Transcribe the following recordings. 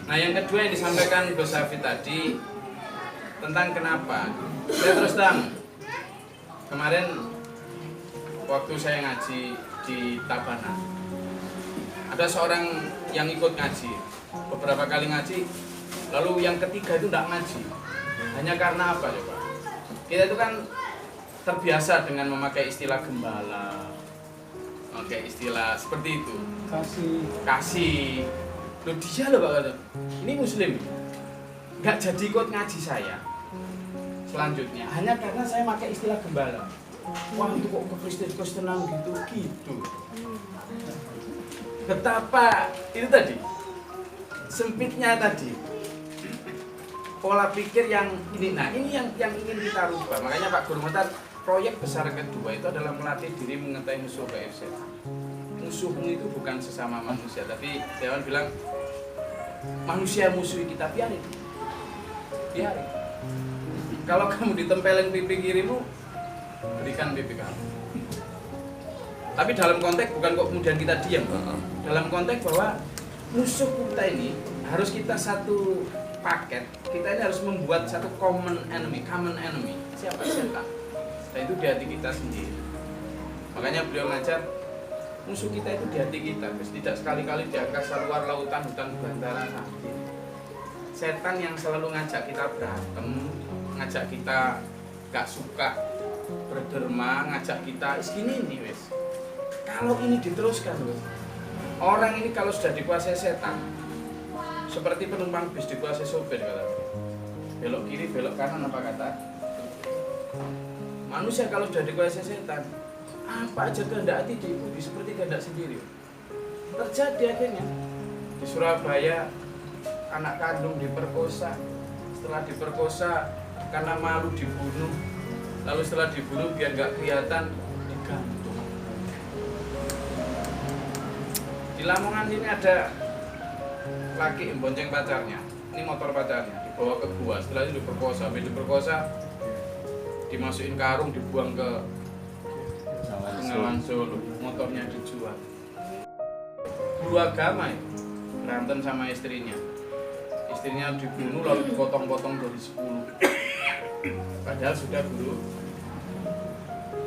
Nah yang kedua yang disampaikan Gus Hafid tadi tentang kenapa. Saya terus terang, kemarin waktu saya ngaji di Tabana, ada seorang yang ikut ngaji, beberapa kali ngaji, lalu yang ketiga itu tidak ngaji. Hanya karena apa coba? Kita itu kan terbiasa dengan memakai istilah gembala, memakai istilah seperti itu. Kasih. Loh dia loh Pak Gatot, ini muslim, nggak jadi ikut ngaji saya selanjutnya hanya karena saya pakai istilah gembala. Wah itu kok Kristen gitu. Betapa itu tadi sempitnya tadi pola pikir yang ini. Nah ini yang ingin kita rubah. Makanya Pak Guru Muhtar, proyek besar kedua itu adalah melatih diri mengetahui musuh gaib setan. Musuhmu itu bukan sesama manusia, tapi Dewan bilang manusia musuh kita, biarin. Kalau kamu ditempelin pipi kirimu, berikan pipi kamu. Tapi dalam konteks bukan kok kemudian kita diam. Dalam konteks bahwa musuh kita ini harus kita satu paket. Kita ini harus membuat satu common enemy. Siapa setan? Dan itu di hati kita sendiri. Makanya beliau ngajar musuh kita itu di hati kita, tidak sekali-kali di angkasa luar lautan hutan belantara nanti. Setan yang selalu ngajak kita berantem, ngajak kita gak suka berderma, ngajak kita gini nih wes. Kalau ini diteruskan wes, orang ini kalau sudah dikuasai setan, seperti penumpang bis dikuasai sopir kata. Belok kiri, belok kanan apa kata? Manusia kalau sudah dikuasai setan, apa aja kehendak hati diikuti seperti kehendak sendiri. Terjadi akhirnya di Surabaya anak kandung diperkosa, setelah diperkosa karena malu dibunuh, lalu setelah dibunuh biar nggak kelihatan digantung. Di Lamongan ini ada laki yang bonceng pacarnya, ini motor pacarnya, dibawa ke gua, setelah itu diperkosa, dimasukin karung, dibuang ke Bengawan Solo, motornya dijual. Guru agama ya, berantem sama istrinya dibunuh lalu dipotong-potong dari 10. Padahal sudah guru.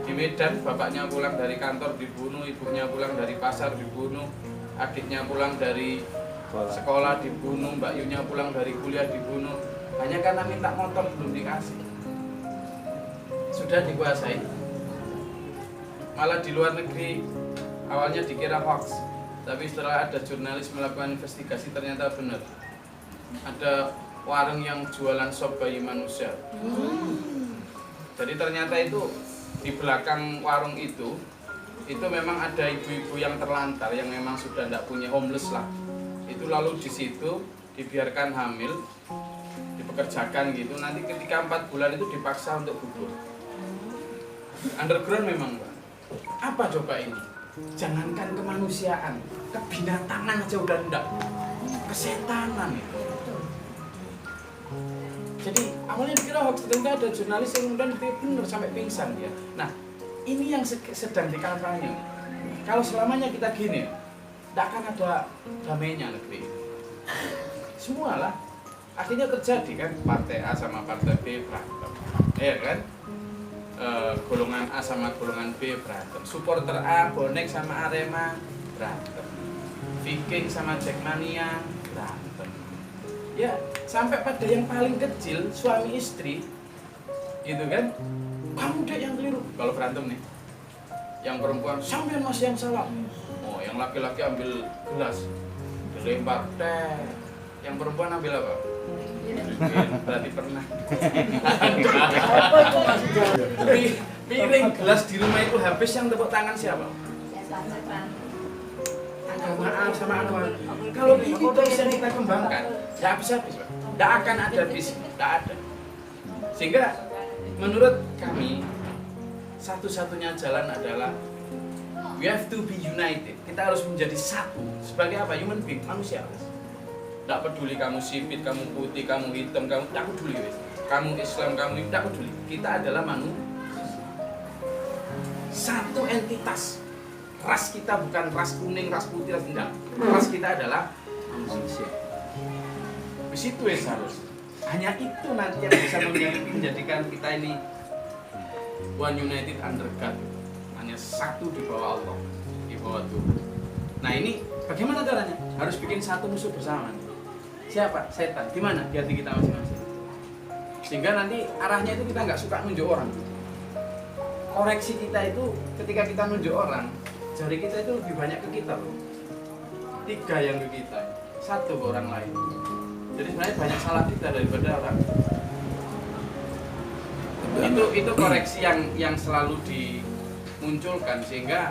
Di Medan bapaknya pulang dari kantor dibunuh, ibunya pulang dari pasar dibunuh, adiknya pulang dari sekolah dibunuh, Mbak Yunya pulang dari kuliah dibunuh, hanya karena minta motor belum dikasih. Sudah dikuasai. Malah di luar negeri awalnya dikira hoax, tapi setelah ada jurnalis melakukan investigasi ternyata benar. Ada warung yang jualan sop bayi manusia. Jadi ternyata itu di belakang warung itu memang ada ibu-ibu yang terlantar yang memang sudah tidak punya, homeless lah. Itu lalu di situ dibiarkan hamil, dipekerjakan gitu. Nanti ketika 4 bulan itu dipaksa untuk gugur. Underground memang Pak. Apa coba ini? Jangankan kemanusiaan, kebinatangan aja udah enggak. Kesetanan itu. Jadi awalnya dikira hoax, ternyata ada jurnalis yang kemudian benar sampai pingsan dia. Nah, ini yang sedang dikampanye. Kalau selamanya kita gini, tidak akan ada damainya negeri. Semualah akhirnya terjadi kan, partai A sama partai B berantem, ya kan? Golongan A sama golongan B berantem, supporter A bonek sama Arema berantem, Viking sama Jackmania berantem, ya sampai pada yang paling kecil suami istri gitu kan, kamu dek yang keliru kalau berantem nih, yang perempuan sambil masih yang salah, oh yang laki-laki ambil gelas dilempar teh, yang perempuan ambil apa? Berarti pernah. Piring gelas di rumah itu habis, yang tepuk tangan siapa? Agama A sama agama. Kalau itu bisa kita kembangkan, tidak habis-habis, Pak. Tidak akan ada visi, tidak ada. Sehingga menurut kami satu-satunya jalan adalah we have to be united. Kita harus menjadi satu. Sebagai apa? Human being, manusia. Tidak peduli kamu sipit, kamu putih, kamu hitam, kamu tidak peduli. Kamu Islam, kamu tidak peduli. Kita adalah manusia. Satu entitas. Ras kita bukan ras kuning, ras putih, ras tidak. Ras kita adalah manusia. Di situ harus. Hanya itu nanti yang bisa menjadikan kita ini one united under God. Hanya satu di bawah Allah, di bawah Tuhan. Nah ini bagaimana caranya? Harus bikin satu musuh bersama. Siapa? Setan. Gimana? Di hati kita masing-masing. Sehingga nanti arahnya itu kita nggak suka nunjuk orang. Koreksi kita itu ketika kita nunjuk orang, jari kita itu lebih banyak ke kita loh. 3 yang ke kita, 1 ke orang lain. Jadi sebenarnya banyak salah kita daripada orang. Itu koreksi yang selalu dimunculkan, sehingga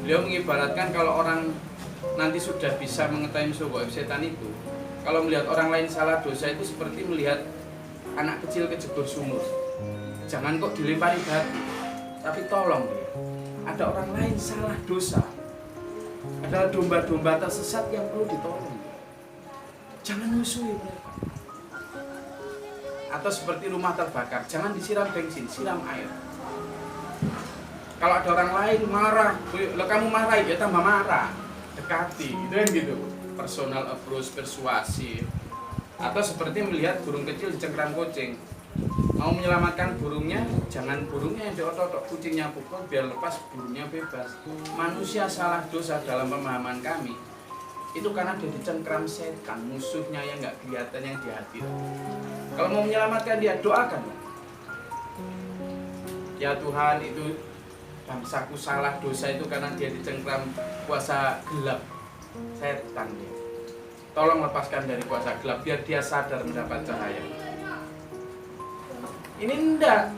beliau mengibaratkan kalau orang nanti sudah bisa mengetahui musuh gaib setan itu, kalau melihat orang lain salah dosa itu seperti melihat anak kecil kejebur sumur. Jangan kok dilempari batu, tapi tolong dia. Ada orang lain salah dosa, adalah domba-domba tersesat yang perlu ditolong. Jangan musuhi mereka. Atau seperti rumah terbakar, jangan disiram bensin, siram air. Kalau ada orang lain marah, lo kamu marah ya tambah marah, dekati, gitu kan gitu. Personal approach, persuasif. Atau seperti melihat burung kecil dicengkram kucing, mau menyelamatkan burungnya, jangan burungnya yang diotot-otot, kucingnya pukul biar lepas, burungnya bebas. Manusia salah dosa dalam pemahaman kami itu karena dia dicengkram setan, musuhnya yang nggak kelihatan, yang di hati. Kalau mau menyelamatkan dia, doakan. Ya Tuhan, itu bangsaku salah dosa itu karena dia dicengkram kuasa gelap setan dia. Tolong lepaskan dari kuasa gelap biar dia sadar mendapat cahaya. Ini enggak.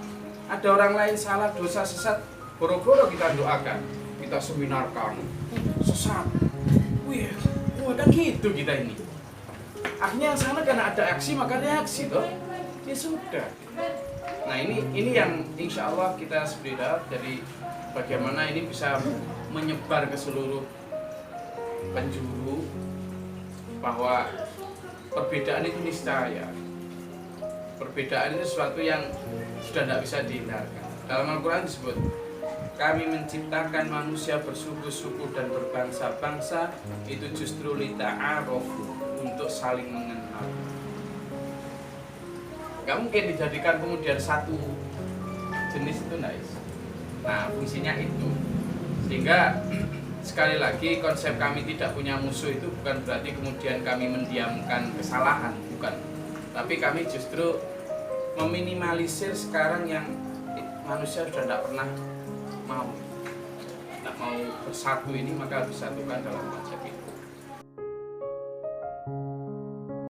Ada orang lain salah dosa sesat, boro-boro kita doakan, kita seminarkan, sesat. Wih, kan gitu kita ini. Akhirnya yang salah karena ada aksi maka reaksi toh. Ya sudah. Nah ini yang insya Allah kita sepeda dari bagaimana ini bisa menyebar ke seluruh penjuru bahwa perbedaan itu niscaya. Perbedaan itu sesuatu yang sudah tidak bisa dihindarkan. Dalam Al-Quran disebut, kami menciptakan manusia bersuku-suku dan berbangsa-bangsa itu justru lita'arofu, untuk saling mengenal. Gak mungkin dijadikan kemudian satu jenis itu nice. Nah fungsinya itu. Sehingga sekali lagi konsep kami tidak punya musuh itu bukan berarti kemudian kami mendiamkan kesalahan, bukan. Tapi kami justru meminimalisir sekarang yang manusia sudah tidak pernah mau bersatu ini, maka disatukan dalam konsep itu.